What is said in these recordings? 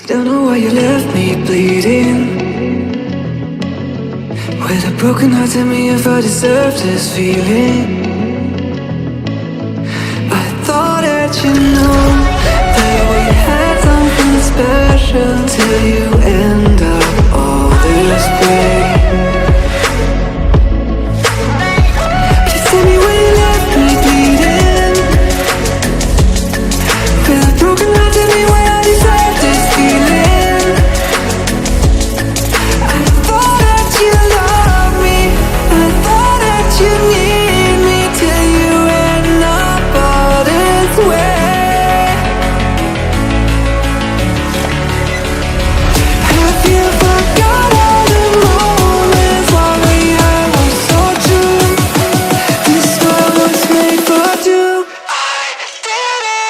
Don't know why you left me bleeding, with a broken heart. Tell me if I deserve this feeling. I thought that you know that we had something special, till you end up all this way. Please tell me why you left me bleeding, with a broken heart. Tell me why I deserve this feeling. I thought that you loved me, I thought that you need me, till you end up all this way. Have you forgot all the moments while we had were so true? This world was made for two. I did it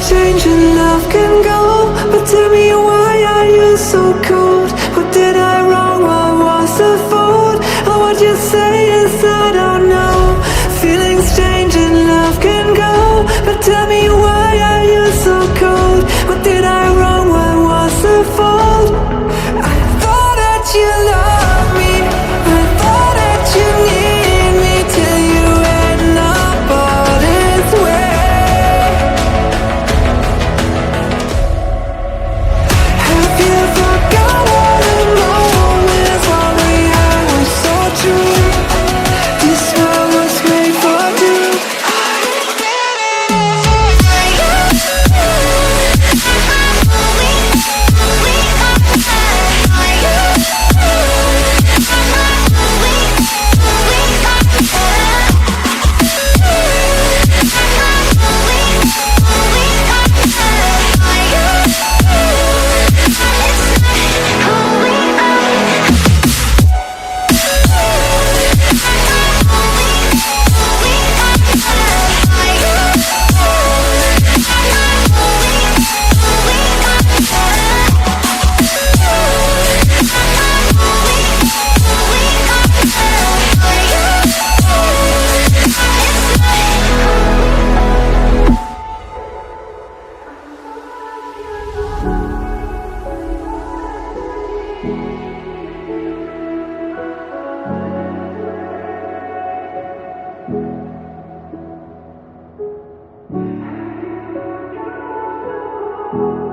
change and love can go, but tell me why are you so cold? What did I wrong? What was the fault? Or what you say is I don't know. Feelings change and love can go, but tell me why are you so cold? What did I wrong? What was the fault? I thought that you loved me, I thought that you need me, till you end up all this way. You